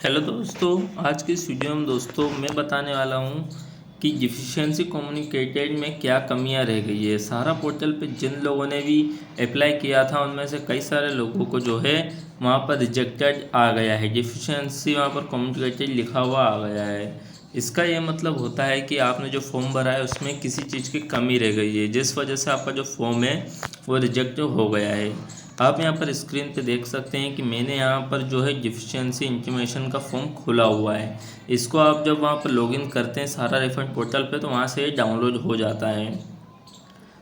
Hello दोस्तों, आज की इस वीडियो में दोस्तों मैं बताने वाला हूँ कि डिफिशियंसी कम्युनिकेटेड में क्या कमियाँ रह गई है। सारा पोर्टल पे जिन लोगों ने भी अप्लाई किया था उनमें से कई सारे लोगों को जो है वहाँ पर रिजेक्टेड आ गया है, डिफिशियंसी वहाँ पर कम्युनिकेटेड लिखा हुआ आ गया है। इसका ये मतलब होता है कि आपने जो फॉर्म भरा है उसमें किसी चीज़ की कमी रह गई है, जिस वजह से आपका जो फॉर्म है वो रिजेक्ट हो गया है। आप यहाँ पर स्क्रीन पे देख सकते हैं कि मैंने यहाँ पर जो है डिफिशियंसी इंटीमेशन का फॉर्म खुला हुआ है। इसको आप जब वहाँ पर लॉगिन करते हैं सारा रिफंड पोर्टल पे तो वहाँ से ये डाउनलोड हो जाता है।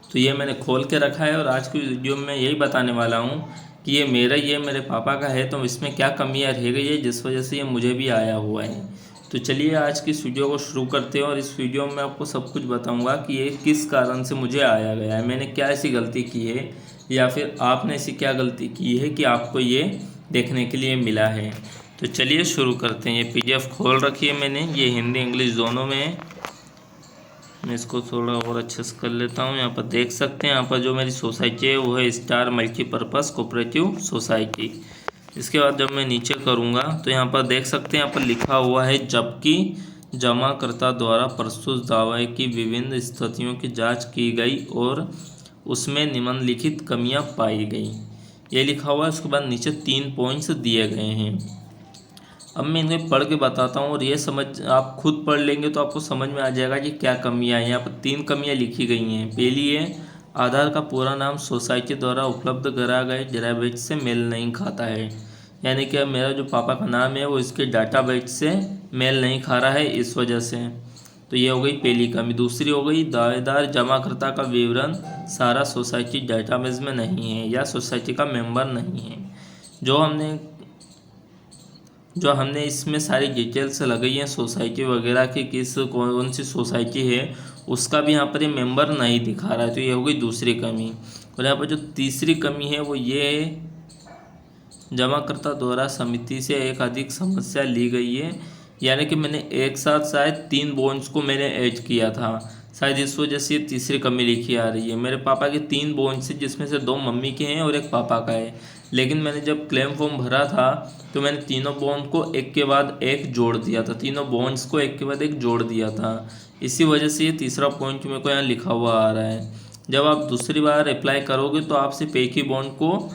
तो ये मैंने खोल के रखा है और आज की वीडियो में यही बताने वाला हूँ कि ये मेरे पापा का है, तो इसमें क्या कमियाँ रह गई है जिस वजह से ये मुझे भी आया हुआ है। तो चलिए आज की इस वीडियो को शुरू करते हैं और इस वीडियो में आपको सब कुछ बताऊंगा कि ये किस कारण से मुझे आया गया है, मैंने क्या ऐसी गलती की है या फिर आपने ऐसी क्या गलती की है कि आपको ये देखने के लिए मिला है। तो चलिए शुरू करते हैं। ये पीडीएफ खोल रखी है मैंने, ये हिंदी इंग्लिश दोनों में है। मैं इसको थोड़ा और अच्छे से कर लेता हूँ। यहाँ पर देख सकते हैं, यहाँ पर जो मेरी सोसाइटी है वो है स्टार मल्टीपर्पज़ कोऑपरेटिव सोसाइटी। इसके बाद जब मैं नीचे करूँगा तो यहाँ पर देख सकते हैं, यहाँ पर लिखा हुआ है जबकि जमाकर्ता द्वारा प्रस्तुत दावे की विभिन्न स्थितियों की जांच की गई और उसमें निम्नलिखित कमियां पाई गई, ये लिखा हुआ है। उसके बाद नीचे 3 पॉइंट्स दिए गए हैं। अब मैं इन्हें पढ़ के बताता हूँ और ये समझ आप खुद पढ़ लेंगे तो आपको समझ में आ जाएगा कि क्या कमियां हैं। यहाँ पर 3 कमियां लिखी गई हैं। पहली है, आधार का पूरा नाम सोसाइटी द्वारा उपलब्ध करा गए डेटाबेस से मेल नहीं खाता है। यानी कि मेरा जो पापा का नाम है वो इसके डाटाबेस से मेल नहीं खा रहा है, इस वजह से। तो ये हो गई पहली कमी। दूसरी हो गई, दावेदार जमाकर्ता का विवरण सारा सोसाइटी डाटाबेस में नहीं है या सोसाइटी का मेंबर नहीं है। जो हमने जो हमने इसमें सारी डिटेल्स लगाई हैं सोसाइटी वगैरह की, किस कौन सी सोसाइटी है उसका भी यहाँ पर ये मेंबर नहीं दिखा रहा है। तो ये हो गई दूसरी कमी। और यहाँ पर जो तीसरी कमी है वो ये है, जमाकर्ता द्वारा समिति से एक अधिक समस्या ली गई है। यानी कि मैंने एक साथ शायद 3 बॉन्ड्स को मैंने ऐड किया था, शायद इस वजह से ये तीसरी कमी लिखी आ रही है। मेरे पापा के 3 बॉन्ड्स हैं जिसमें से 2 मम्मी के हैं और एक पापा का है। लेकिन मैंने जब क्लेम फॉर्म भरा था तो मैंने तीनों बॉन्ड को एक के बाद एक जोड़ दिया था, तीनों बॉन्ड्स को एक के बाद एक जोड़ दिया था। इसी वजह से ये तीसरा पॉइंट मेरे को यहाँ लिखा हुआ आ रहा है। जब आप दूसरी बार अप्लाई करोगे तो आप सिर्फ एक ही बॉन्ड को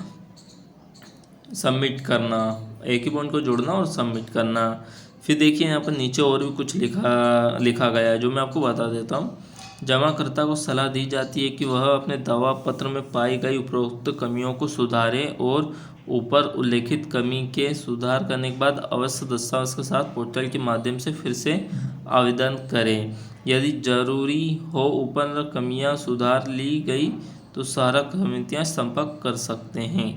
सबमिट करना, एक ही बॉन्ड को जोड़ना और सबमिट करना। फिर देखिए यहाँ पर नीचे और भी कुछ लिखा लिखा गया है जो मैं आपको बता देता हूँ। जमाकर्ता को सलाह दी जाती है कि वह अपने दावा पत्र में पाई गई उपरोक्त कमियों को सुधारे और ऊपर उल्लेखित कमी के सुधार करने के बाद अवश्य दस्तावेज के साथ पोर्टल के माध्यम से फिर से आवेदन करें। यदि जरूरी हो ऊपर कमियां सुधार ली गई तो सहायक समितियां संपर्क कर सकते हैं।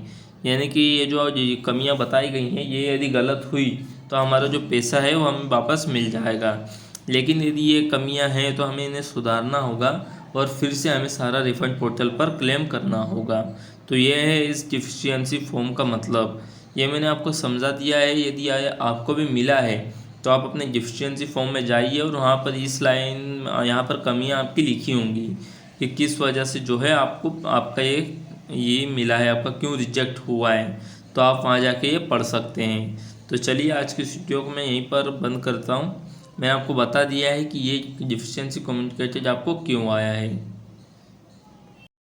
यानी कि ये जो कमियां बताई गई हैं ये यदि गलत हुई तो हमारा जो पैसा है वो हमें वापस मिल जाएगा। लेकिन यदि ये कमियां हैं तो हमें इन्हें सुधारना होगा और फिर से हमें सारा रिफंड पोर्टल पर क्लेम करना होगा। तो ये है इस डिफिशियंसी फॉर्म का मतलब। ये मैंने आपको समझा दिया है। यदि आपको भी मिला है तो आप अपने डिफिशियंसी फॉर्म में जाइए और वहाँ पर इस लाइन यहाँ पर कमियाँ आपकी लिखी होंगी कि किस वजह से जो है आपको आपका ये मिला है, आपका क्यों रिजेक्ट हुआ है। तो आप वहाँ जाके ये पढ़ सकते हैं। तो चलिए आज की वीडियो को मैं यहीं पर बंद करता हूँ। मैं आपको बता दिया है कि ये डिफिशियंसी कम्युनिकेटेड आपको क्यों आया है।